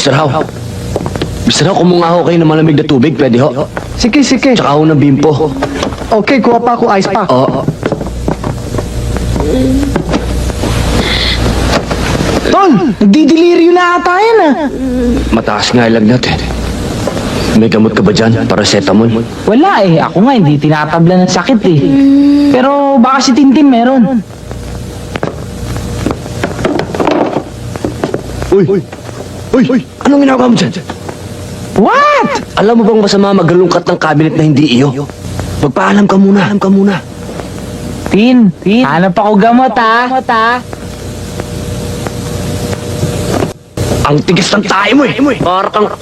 Mr. How. Mr. How, kumuha ho kayo ng malamig na tubig, pwede ho? Sige, sige. Tsaka ho ng bimpo. Okay, kuha pa ako ice pack. Oo. Tol, nagdidelirio na ata yan ah. Mataas nga ilag natin. May gamot ka ba dyan? Paracetamol? Wala eh, ako nga hindi tinatabla ng sakit eh. Pero baka si Tintin meron. Uy! Uy! Anong ginagawa mo dyan? What? Alam mo bang masama magalungkat ng cabinet na hindi iyo? Magpaalam ka muna. Tin, hanap ako gamot ah. Ang tigas ng tayo mo eh. Para kang